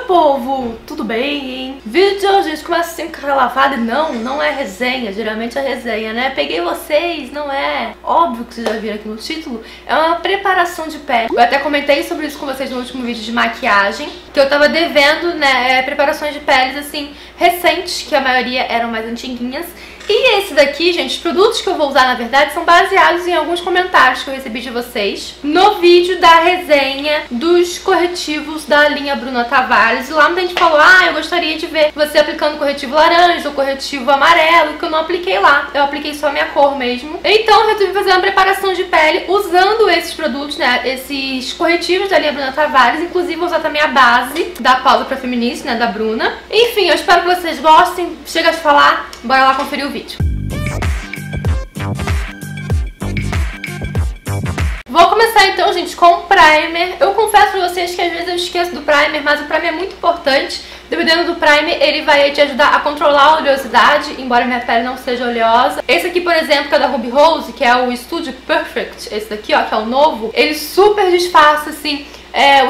povo! Tudo bem, hein? Vídeo de hoje a gente começa assim com cara lavada e não é resenha, geralmente é resenha, né? Peguei vocês, não é? Óbvio que vocês já viram aqui no título, é uma preparação de pele. Eu até comentei sobre isso com vocês no último vídeo de maquiagem, que eu tava devendo, né, preparações de peles assim, recentes, que a maioria eram mais antiguinhas. E esse daqui, gente, os produtos que eu vou usar, na verdade, são baseados em alguns comentários que eu recebi de vocês no vídeo da resenha dos corretivos da linha Bruna Tavares. E lá muita gente falou, eu gostaria de ver você aplicando corretivo laranja ou corretivo amarelo, que eu não apliquei lá. Eu apliquei só a minha cor mesmo. Então eu resolvi fazer uma preparação de pele usando esses produtos, né, esses corretivos da linha Bruna Tavares. Inclusive vou usar também a base da Pausa pra Feminista, né, da Bruna. Enfim, eu espero que vocês gostem. Chega de falar, bora lá conferir o vídeo. Vou começar então, gente, com o primer. Eu confesso pra vocês que às vezes eu esqueço do primer, mas o primer é muito importante. Dependendo do primer, ele vai te ajudar a controlar a oleosidade, embora minha pele não seja oleosa. Esse aqui, por exemplo, que é da Ruby Rose, que é o Studio Perfect, esse daqui, ó, que é o novo, ele super disfarça, assim,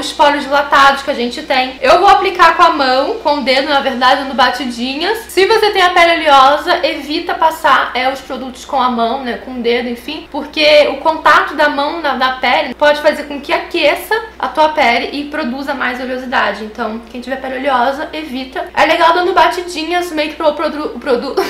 os poros dilatados que a gente tem. Eu vou aplicar com a mão, com o dedo, na verdade, dando batidinhas. Se você tem a pele oleosa, evita passar os produtos com a mão, né, com o dedo, enfim, porque o contato da mão na pele pode fazer com que aqueça a tua pele e produza mais oleosidade. Então, quem tiver pele oleosa, evita. É legal dando batidinhas meio que pro produto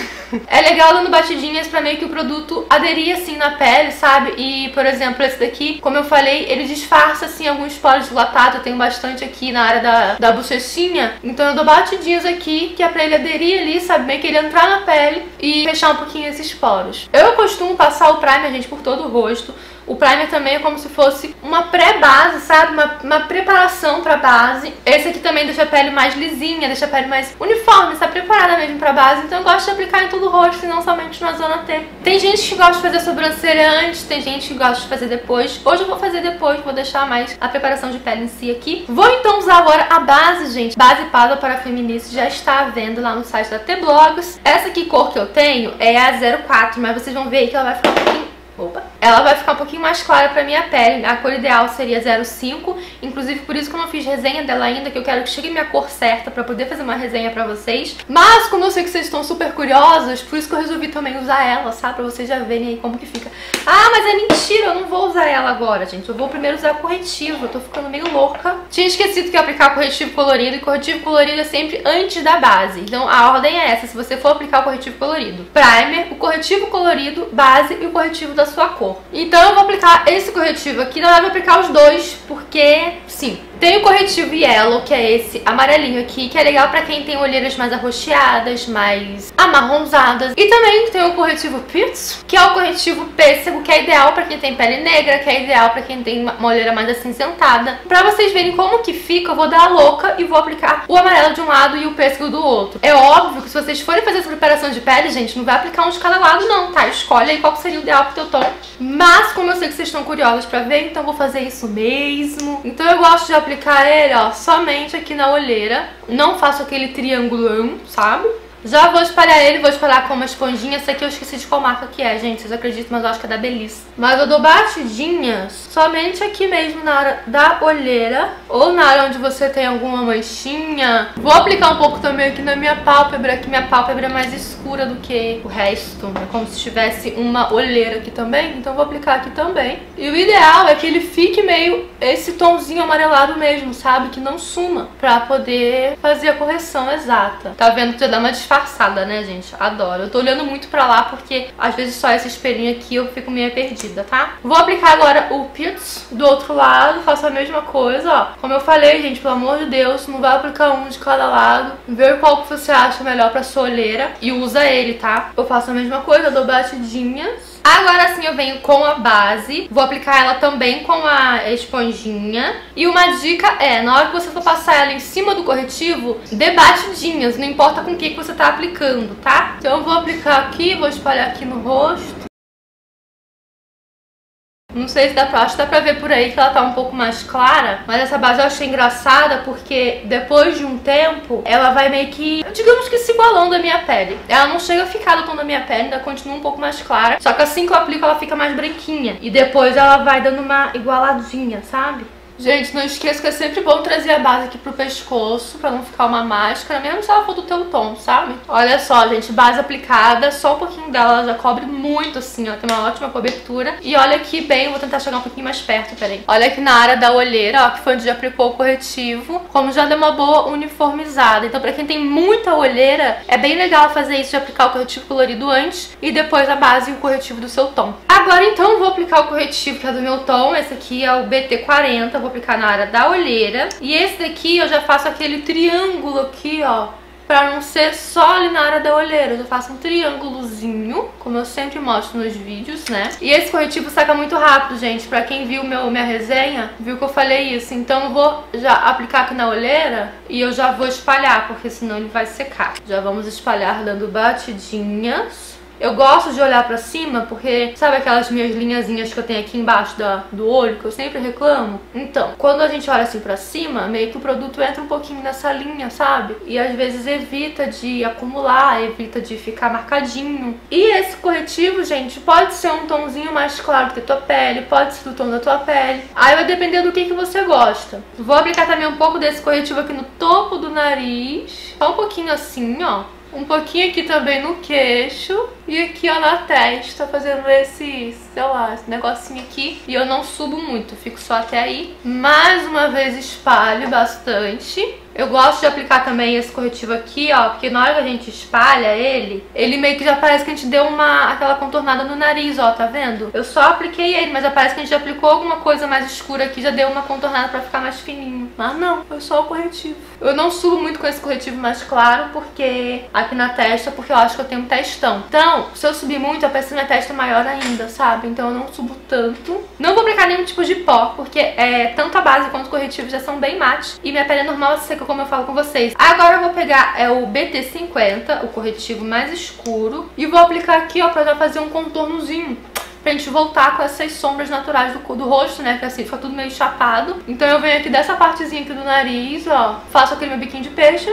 é legal dando batidinhas pra meio que o produto aderir assim na pele, sabe? E, por exemplo, esse daqui, como eu falei, ele disfarça assim alguns poros dilatados. Eu tenho bastante aqui na área da bochechinha, então eu dou batidinhas aqui, que é pra ele aderir ali, sabe? Meio que ele entrar na pele e fechar um pouquinho esses poros. Eu costumo passar o primer, gente, por todo o rosto. O primer também é como se fosse uma pré-base, sabe? Uma preparação pra base. Esse aqui também deixa a pele mais lisinha, deixa a pele mais uniforme, está preparada mesmo pra base. Então eu gosto de aplicar em todo o rosto e não somente na zona T. Tem gente que gosta de fazer a sobrancelha antes, tem gente que gosta de fazer depois. Hoje eu vou fazer depois, vou deixar mais a preparação de pele em si aqui. Vou então usar agora a base, gente. Base Pausa para Feminista já está à venda lá no site da T-Blogs. Essa aqui cor que eu tenho é a 04, mas vocês vão ver aí que ela vai ficar um pouquinho... Ela vai ficar um pouquinho mais clara pra minha pele. A cor ideal seria 05. Inclusive por isso que eu não fiz resenha dela ainda, que eu quero que chegue minha cor certa pra poder fazer uma resenha pra vocês. Mas como eu sei que vocês estão super curiosas, por isso que eu resolvi também usar ela, sabe? Pra vocês já verem aí como que fica. Mas é mentira, eu não vou usar ela agora, gente. Eu vou primeiro usar corretivo, eu tô ficando meio louca. Tinha esquecido que ia aplicar corretivo colorido, e corretivo colorido é sempre antes da base. Então a ordem é essa, se você for aplicar o corretivo colorido: primer, o corretivo colorido, base e o corretivo da sua cor. Então eu vou aplicar esse corretivo aqui, na verdade eu vou aplicar os dois, porque sim. Tem o corretivo Yellow, que é esse amarelinho aqui, que é legal pra quem tem olheiras mais arroxeadas, mais amarronzadas. E também tem o corretivo Peach, que é o corretivo pêssego, que é ideal pra quem tem pele negra, que é ideal pra quem tem uma olheira mais acinzentada. Pra vocês verem como que fica, eu vou dar a louca e vou aplicar o amarelo de um lado e o pêssego do outro. É óbvio que se vocês forem fazer essa preparação de pele, gente, não vai aplicar um de cada lado não, tá? Escolhe aí qual seria o ideal pro teu tom. Mas como eu sei que vocês estão curiosos pra ver, então eu vou fazer isso mesmo. Então eu gosto de aplicar ele, ó, somente aqui na olheira. Não faço aquele triangulão, sabe? Já vou espalhar ele, vou espalhar com uma esponjinha. Essa aqui eu esqueci de qual marca que é, gente, vocês acreditam, mas eu acho que é da Belisse. Mas eu dou batidinhas somente aqui mesmo na área da olheira, ou na área onde você tem alguma manchinha. Vou aplicar um pouco também aqui na minha pálpebra, que minha pálpebra é mais escura do que o resto. É como se tivesse uma olheira aqui também, então vou aplicar aqui também. E o ideal é que ele fique meio esse tomzinho amarelado mesmo, sabe? Que não suma, pra poder fazer a correção exata. Tá vendo que já dá uma disfarçada, né, gente? Adoro. Eu tô olhando muito pra lá porque às vezes só esse espelhinho aqui eu fico meio perdida, tá? Vou aplicar agora o Peach do outro lado, faço a mesma coisa, ó. Como eu falei, gente, pelo amor de Deus, não vai aplicar um de cada lado. Vê qual que você acha melhor pra sua olheira e usa ele, tá? Eu faço a mesma coisa, eu dou batidinhas. Agora sim eu venho com a base, vou aplicar ela também com a esponjinha. E uma dica é, na hora que você for passar ela em cima do corretivo, dê batidinhas, não importa com o que você tá aplicando, tá? Então eu vou aplicar aqui, vou espalhar aqui no rosto. Não sei se dá pra, acho que dá pra ver por aí que ela tá um pouco mais clara. Mas essa base eu achei engraçada porque depois de um tempo ela vai meio que, digamos que se igualando a minha pele. Ela não chega a ficar do tom da minha pele, ainda continua um pouco mais clara. Só que assim que eu aplico ela fica mais branquinha. E depois ela vai dando uma igualadinha, sabe? Gente, não esqueça que é sempre bom trazer a base aqui pro pescoço, pra não ficar uma máscara, mesmo se ela for do teu tom, sabe? Olha só, gente, base aplicada, só um pouquinho dela, ela já cobre muito assim, ó, tem uma ótima cobertura. E olha aqui bem, vou tentar chegar um pouquinho mais perto, peraí. Olha aqui na área da olheira, ó, que foi onde já aplicou o corretivo, como já deu uma boa uniformizada. Então pra quem tem muita olheira, é bem legal fazer isso de aplicar o corretivo colorido antes e depois a base e o corretivo do seu tom. Agora então eu vou aplicar o corretivo que é do meu tom, esse aqui é o BT40, vou aplicar na área da olheira. E esse daqui eu já faço aquele triângulo aqui, ó, pra não ser só ali na área da olheira. Eu já faço um triângulozinho, como eu sempre mostro nos vídeos, né? E esse corretivo seca muito rápido, gente. Pra quem viu minha resenha, viu que eu falei isso. Então eu vou já aplicar aqui na olheira e eu já vou espalhar, porque senão ele vai secar. Já vamos espalhar dando batidinhas. Eu gosto de olhar pra cima porque, sabe aquelas minhas linhazinhas que eu tenho aqui embaixo do olho, que eu sempre reclamo? Então, quando a gente olha assim pra cima, meio que o produto entra um pouquinho nessa linha, sabe? E às vezes evita de acumular, evita de ficar marcadinho. E esse corretivo, gente, pode ser um tomzinho mais claro que a tua pele, pode ser do tom da tua pele. Aí vai depender do que você gosta. Vou aplicar também um pouco desse corretivo aqui no topo do nariz, só um pouquinho assim, ó. Um pouquinho aqui também no queixo. E aqui, ó, na testa, fazendo esse, sei lá, esse negocinho aqui. E eu não subo muito, fico só até aí. Mais uma vez espalho bastante. Eu gosto de aplicar também esse corretivo aqui, ó, porque na hora que a gente espalha ele meio que já parece que a gente deu aquela contornada no nariz, ó, tá vendo? Eu só apliquei ele, mas já parece que a gente já aplicou alguma coisa mais escura aqui, já deu uma contornada pra ficar mais fininho. Mas não, foi só o corretivo. Eu não subo muito com esse corretivo mais claro, porque aqui na testa, porque eu acho que eu tenho um testão. Então, se eu subir muito, aparece minha testa maior ainda, sabe? Então eu não subo tanto. Não vou aplicar nenhum tipo de pó, porque tanto a base quanto o corretivo já são bem mate. E minha pele é normal seca, como eu falo com vocês. Agora eu vou pegar o BT50, o corretivo mais escuro, e vou aplicar aqui, ó, pra já fazer um contornozinho. Pra gente voltar com essas sombras naturais do rosto, né? Que assim fica tudo meio chapado. Então eu venho aqui dessa partezinha aqui do nariz, ó. Faço aquele meu biquinho de peixe.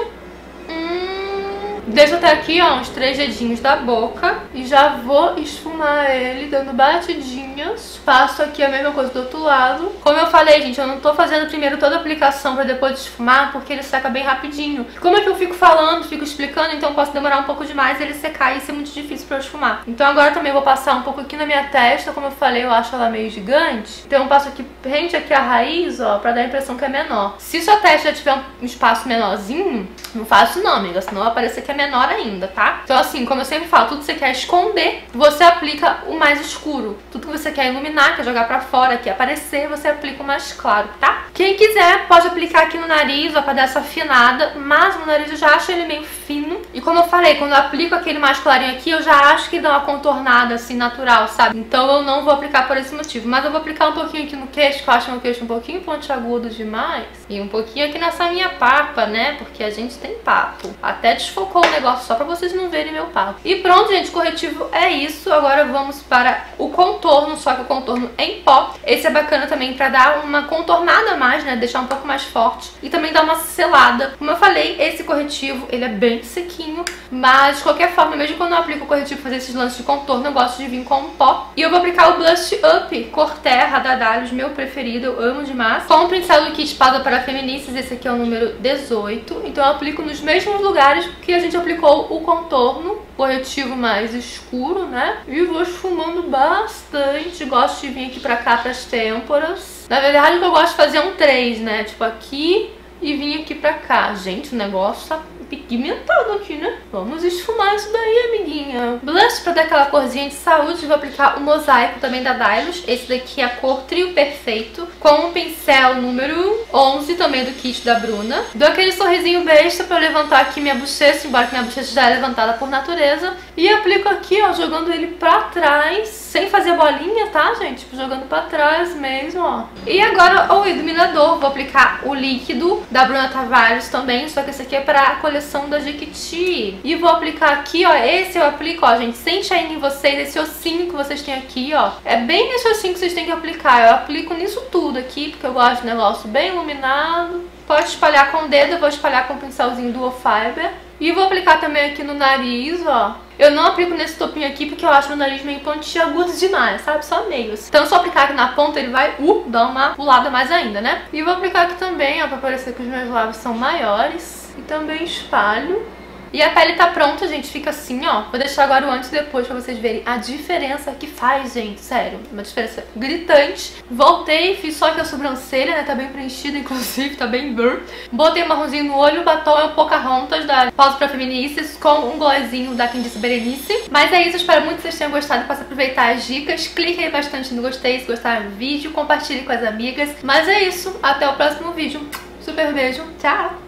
Deixo até aqui, ó, uns 3 dedinhos da boca. E já vou esfumar ele, dando batidinhas. Faço aqui a mesma coisa do outro lado. Como eu falei, gente, eu não tô fazendo primeiro toda a aplicação pra depois esfumar, porque ele seca bem rapidinho. Como é que eu fico falando, fico explicando, então posso demorar um pouco demais ele secar e ser muito difícil pra eu esfumar. Então agora também vou passar um pouco aqui na minha testa. Como eu falei, eu acho ela meio gigante. Então eu passo aqui, rente aqui a raiz, ó, pra dar a impressão que é menor. Se sua testa já tiver um espaço menorzinho, não faço não, amiga, senão vai parecer que é menor ainda, tá? Então assim, como eu sempre falo, tudo que você quer esconder, você aplica o mais escuro. Tudo que você quer iluminar, quer jogar pra fora, quer aparecer, você aplica o mais claro, tá? Quem quiser pode aplicar aqui no nariz, ó, pra dar essa afinada, mas no nariz eu já acho ele meio fino. E como eu falei, quando eu aplico aquele mais clarinho aqui, eu já acho que dá uma contornada assim, natural, sabe? Então eu não vou aplicar por esse motivo, mas eu vou aplicar um pouquinho aqui no queixo, que eu acho meu queixo um pouquinho pontiagudo demais. E um pouquinho aqui nessa minha papa, né? Porque a gente tem papo. Até desfocou o negócio só pra vocês não verem meu papo. E pronto, gente, corretivo é isso. Agora vamos para o contorno, só que o contorno em pó. Esse é bacana também pra dar uma contornada a mais, né? Deixar um pouco mais forte e também dar uma selada. Como eu falei, esse corretivo, ele é bem sequinho, mas de qualquer forma, mesmo quando eu aplico o corretivo pra fazer esses lances de contorno, eu gosto de vir com um pó. E eu vou aplicar o Blush Up Cor Terra da Dylos, meu preferido, eu amo demais. Com o pincel do kit Pausa para Feministas, esse aqui é o número 18. Então eu aplico nos mesmos lugares que a gente aplicou o contorno, corretivo mais escuro, né? E vou esfumando bastante. Gosto de vir aqui pra cá, pras têmporas. Na verdade, o que eu gosto de fazer é um 3, né? Tipo aqui e vir aqui pra cá. Gente, o negócio tá pigmentado aqui, né? Vamos esfumar isso daí, amiguinha. Blush pra dar aquela corzinha de saúde. Vou aplicar o Mosaico também da Dylos. Esse daqui é a cor Trio Perfeito, com o pincel número 11 também do kit da Bruna. Dou aquele sorrisinho besta pra eu levantar aqui minha bochecha, embora que minha bochecha já é levantada por natureza. E aplico aqui, ó, jogando ele pra trás, sem fazer bolinha, tá, gente? Tipo, jogando pra trás mesmo, ó. E agora o iluminador. Vou aplicar o líquido da Bruna Tavares também, só que esse aqui é pra a coleção da Jequiti. E vou aplicar aqui, ó, esse eu aplico, ó, gente, sem shine em vocês, esse ossinho que vocês têm aqui, ó. É bem nesse ossinho que vocês têm que aplicar. Eu aplico nisso tudo aqui, porque eu gosto de negócio bem iluminado. Pode espalhar com o dedo, eu vou espalhar com o pincelzinho Duo Fiber. E vou aplicar também aqui no nariz, ó. Eu não aplico nesse topinho aqui porque eu acho meu nariz meio pontiagudo demais, sabe? Só meio. Então se eu aplicar aqui na ponta, ele vai dar uma pulada mais ainda, né? E vou aplicar aqui também, ó, pra parecer que os meus lábios são maiores. E também espalho. E a pele tá pronta, gente, fica assim, ó. Vou deixar agora o antes e depois pra vocês verem a diferença que faz, gente, sério. Uma diferença gritante. Voltei, fiz só aqui a sobrancelha, né, tá bem preenchida, inclusive, tá bem burr. Botei um marronzinho no olho, o batom é o Pocahontas da Pausa pra Feministas com um glossinho da Quem Disse Berenice. Mas é isso, espero muito que vocês tenham gostado, possa aproveitar as dicas. Cliquem bastante no gostei se gostaram do vídeo, compartilhem com as amigas. Mas é isso, até o próximo vídeo. Super beijo, tchau!